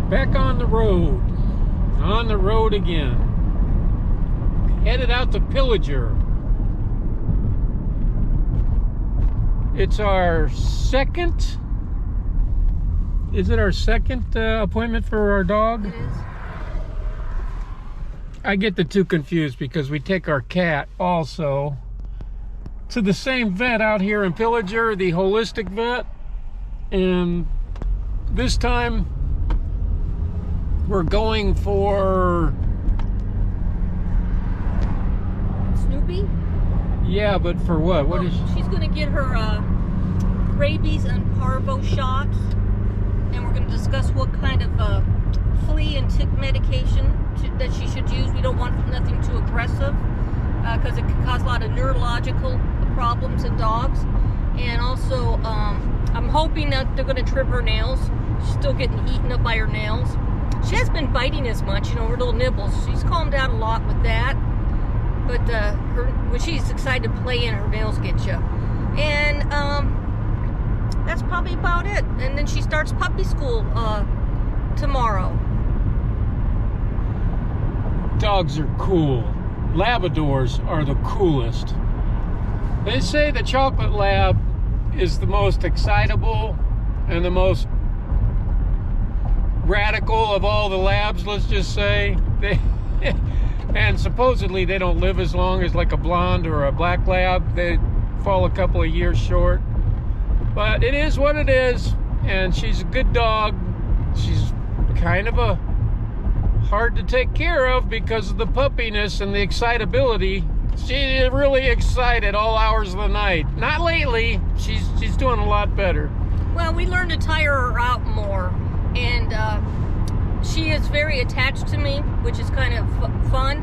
Back on the road. On the road again. Headed out to Pillager. It's our second... Is it our second appointment for our dog? It is. I get the two confused because we take our cat also to the same vet out here in Pillager, the holistic vet. And this time we're going for... Snoopy? Yeah, but for what? What is... She's going to get her rabies and parvo shots. And we're going to discuss what kind of flea and tick medication that she should use. We don't want nothing too aggressive because it can cause a lot of neurological problems in dogs. And also, I'm hoping that they're going to trim her nails. She's still getting eaten up by her nails. She hasn't been biting as much, you know, her little nibbles. She's calmed down a lot with that. But when she's excited to play in, her nails get you. And that's probably about it. And then she starts puppy school tomorrow. Dogs are cool. Labradors are the coolest. They say the chocolate lab is the most excitable and the most radical of all the labs, let's just say. And supposedly they don't live as long as like a blonde or a black lab. They fall a couple of years short. But it is what it is, and she's a good dog. She's kind of a hard to take care of because of the puppiness and the excitability. She's really excited all hours of the night. Not lately. She's doing a lot better. Well, we learned to tire her out more, and she is very attached to me, which is kind of fun.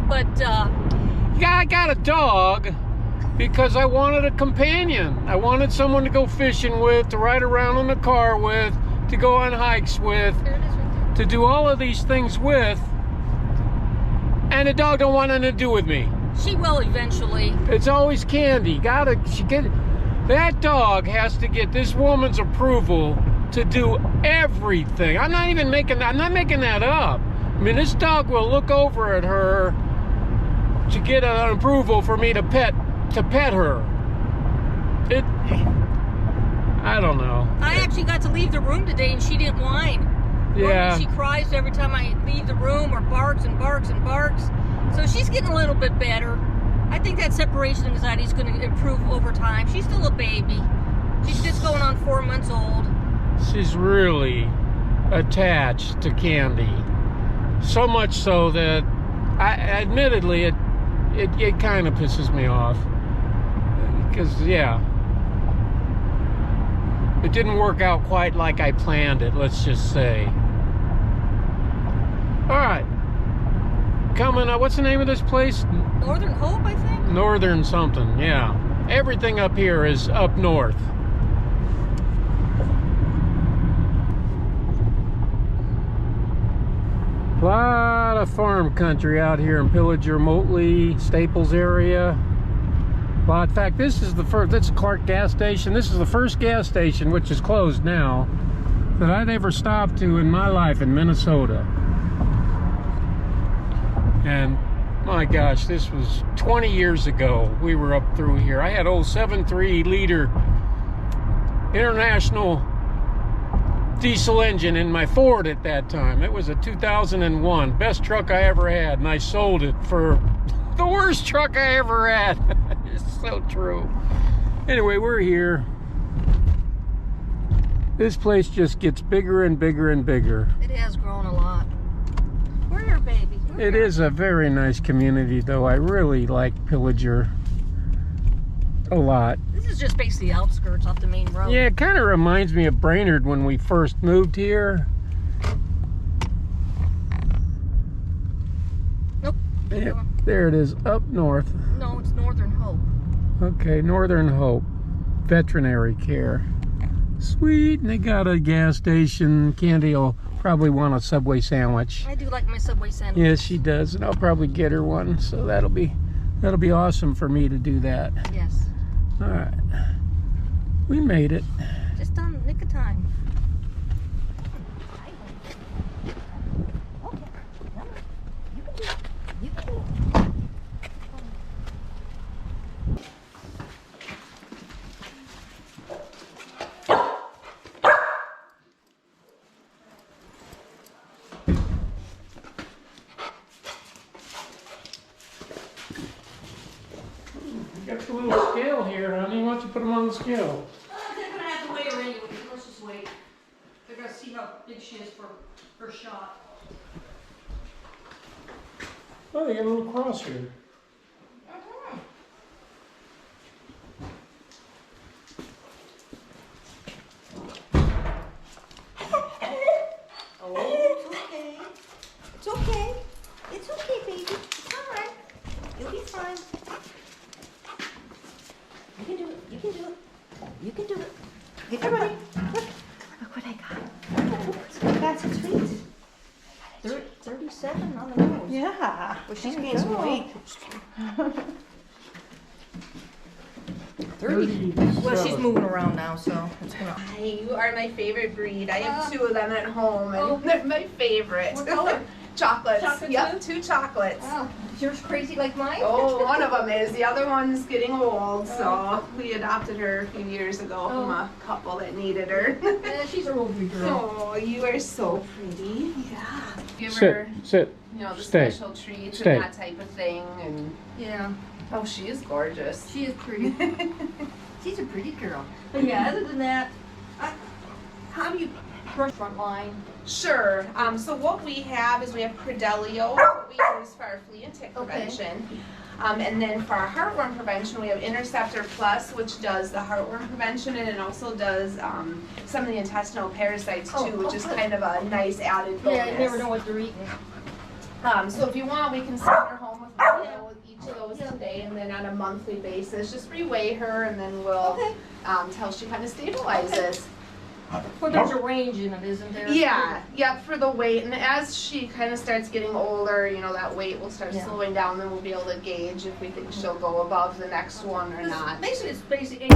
But yeah, I got a dog because I wanted a companion. I wanted someone to go fishing with, to ride around in the car with, to go on hikes with, to do all of these things with. And the dog don't want anything to do with me. She will eventually. It's always Candy. That dog has to get this woman's approval to do everything. I'm not making that up. I mean, this dog will look over at her to get an approval for me to pet her. I don't know. I actually got to leave the room today and she didn't whine. Yeah. Normally she cries every time I leave the room, or barks and barks and barks. So she's getting a little bit better. I think that separation anxiety is going to improve over time. She's still a baby. She's just going on 4 months old. She's really attached to Candy. So much so that admittedly it kind of pisses me off. Because, yeah, it didn't work out quite like I planned it, let's just say. All right. Coming up, what's the name of this place? Northern Hope, I think? Northern something, yeah. Everything up here is up north. A lot of farm country out here in Pillager, Motley, Staples area. Well, in fact, this is Clark gas station. This is the first gas station, which is closed now, that I'd ever stopped to in my life in Minnesota. And my gosh, this was 20 years ago we were up through here. I had old 7.3 liter International diesel engine in my Ford at that time. It was a 2001, best truck I ever had, and I sold it for the worst truck I ever had. It's so true. Anyway, we're here. This place just gets bigger and bigger and bigger. It has grown a lot. We're here, baby. It is a very nice community, though. I really like Pillager a lot. This is just basically outskirts off the main road. Yeah, it kind of reminds me of Brainerd when we first moved here. Nope. Yep, there it is, up north. No, it's Northern Hope. Okay, Northern Hope. Veterinary care. Sweet, and they got a gas station. Candy will probably want a Subway sandwich. I do like my Subway sandwich. Yes, she does, and I'll probably get her one. So that'll be awesome for me to do that. Yes. All right, we made it. Just on the nick of time. little scale here, honey. Why don't you put them on the scale? They're gonna have to weigh her anyway. Let's just wait. They're gonna see how big she is for her shot. Oh, they got a little cross here. Oh, it's okay. It's okay. It's okay, baby. It's all right. You'll be fine. You can do it. You can do it. You can do it. Get your money. Look what I got. That's a treat. 37 on the nose. Yeah. Well, she's gained some weight. 30. Well, she's moving around now, so it's gonna. Hi, you are my favorite breed. I have two of them at home, and they're my favorite. What color? Chocolates. Chocolate Yep, too? 2 chocolates. Oh, is yours crazy like mine? Oh, one of them is. The other one's getting old, so we adopted her a few years ago from a couple that needed her. Yeah, she's an older girl. Oh, you are so pretty. Yeah. Give Sit, her, sit. you know, the Stay. special treats Stay. and that type of thing. And Yeah, oh, she is gorgeous. she is pretty. She's a pretty girl. But yeah, other than that, how do you brush front line? Sure. So what we have is we have Credelio, what we use for our flea and tick Okay. prevention. And then for our heartworm prevention, we have Interceptor Plus, which does the heartworm prevention, and it also does some of the intestinal parasites too, which is kind of a nice added bonus. Yeah, you never know what they're eating. So if you want, we can send her home with each of those today, and then on a monthly basis, just reweigh her, and then we'll till she kind of stabilizes. Well, there's a range in it, isn't there? Yeah, yep, for the weight. And as she kind of starts getting older, you know, that weight will start slowing down, then we'll be able to gauge if we think she'll go above the next one or not. Basically, it's basically.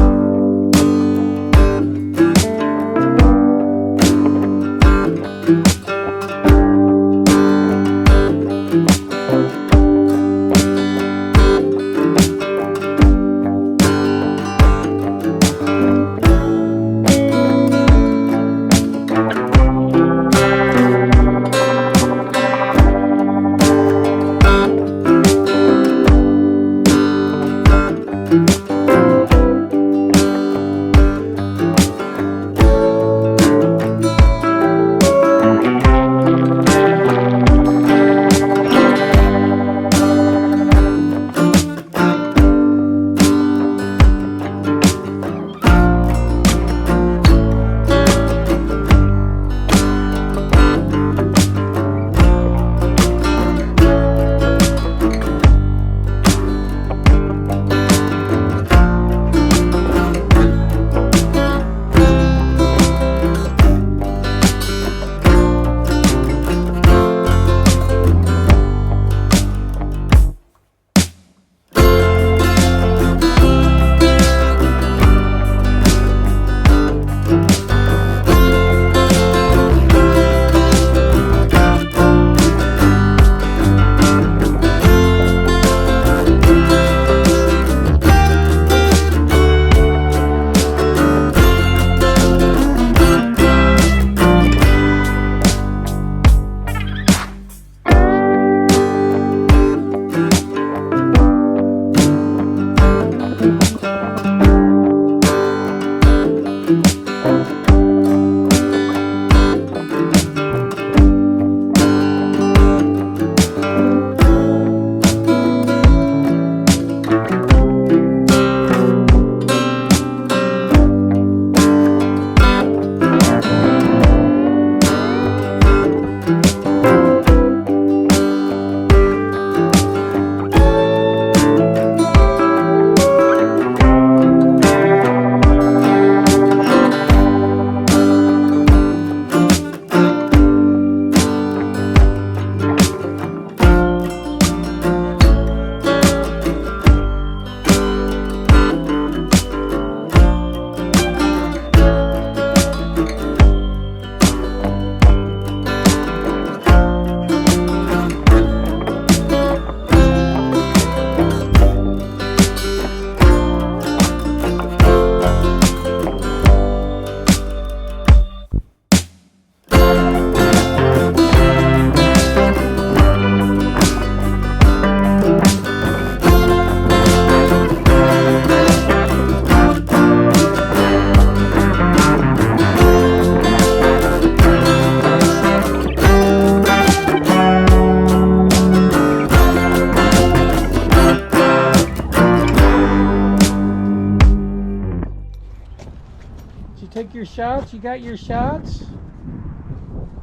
your shots? You got your shots?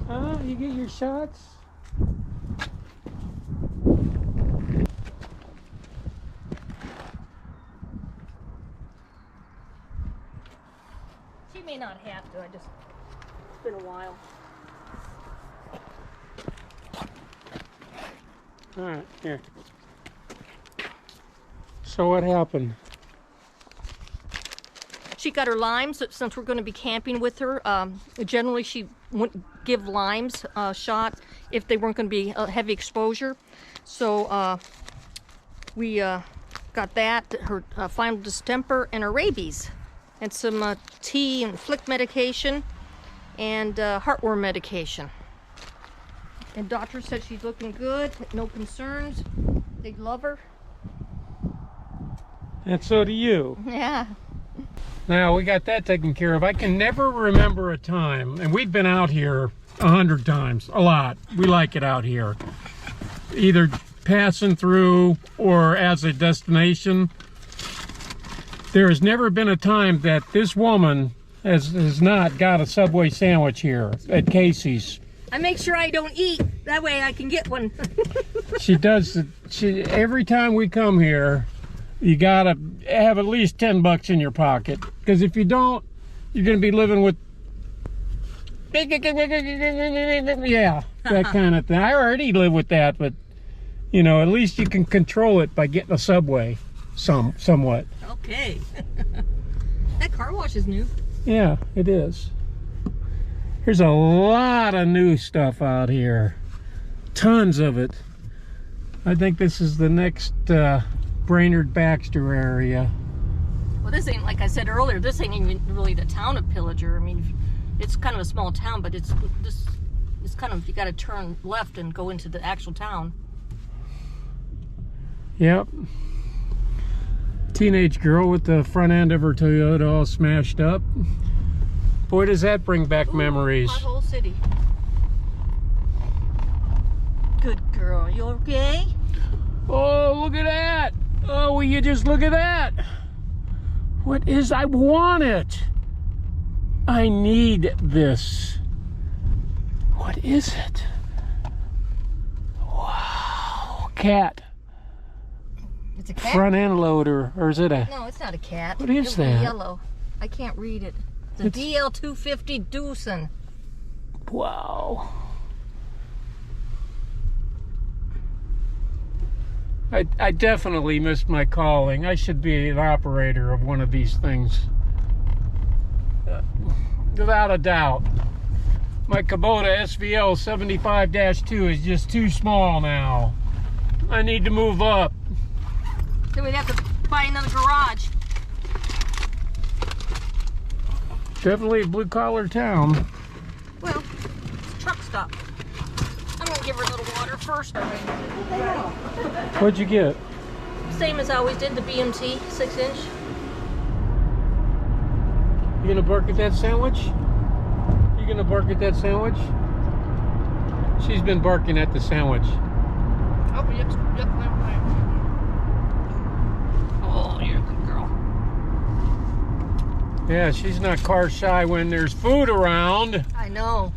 Huh? You get your shots? She may not have to. It's been a while. All right, here. So what happened? She got her limes since we're going to be camping with her. Generally, she wouldn't give limes shots if they weren't going to be a heavy exposure. So we got that, her final distemper, and her rabies, and some tea and flick medication, and heartworm medication. And doctor said she's looking good, no concerns. They love her. And so do you. Yeah. Now we got that taken care of. I can never remember a time, and we've been out here 100 times, a lot. We like it out here. Either passing through or as a destination. There has never been a time that this woman has not got a Subway sandwich here at Casey's. I make sure I don't eat. That way I can get one. She does. Every time we come here, you gotta have at least 10 bucks in your pocket, because if you don't, you're gonna be living with yeah, that kind of thing. I already live with that, but you know, at least you can control it by getting a Subway somewhat. Okay. That car wash is new. Yeah, it is. There's a lot of new stuff out here. Tons of it. I think this is the next Brainerd Baxter area. Well, this ain't, like I said earlier, this ain't even really the town of Pillager. I mean, it's kind of a small town, but it's kind of, you got to turn left and go into the actual town. Yep. Teenage girl with the front end of her Toyota all smashed up. Boy, does that bring back memories. Pothole City. Good girl. You okay? Oh, look at that. Oh, will you just look at that? What is, I want it. I need this. What is it? Wow, cat. It's a cat? Front end loader, or is it a? No, it's not a cat. What is It's that? Yellow. I can't read it. It's a DL250 Doosan. Wow. I definitely missed my calling. I should be an operator of one of these things. Without a doubt. My Kubota SVL 75-2 is just too small now. I need to move up. Then we'd have to buy another garage. Definitely a blue-collar town. Well, it's a truck stop. I'm gonna give her a little water first. What'd you get? Same as I always did, the BMT 6-inch. You gonna bark at that sandwich? You gonna bark at that sandwich? She's been barking at the sandwich. Oh, yep, oh, you're a good girl. Yeah, she's not car shy when there's food around. I know.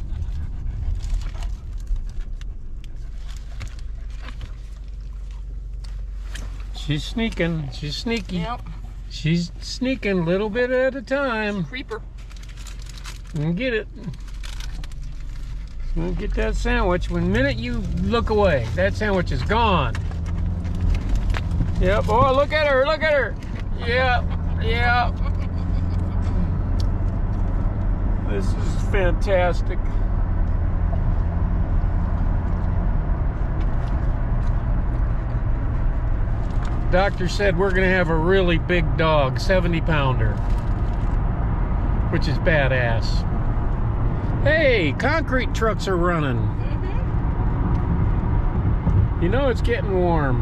She's sneaking. She's sneaky. Yep. She's sneaking a little bit at a time. Creeper. And get it. Gonna get that sandwich. When minute you look away, that sandwich is gone. Yep. Oh, look at her. Look at her. Yep. Yep. This is fantastic. Doctor said we're gonna have a really big dog, 70-pounder, which is badass. Hey, concrete trucks are running. You know it's getting warm.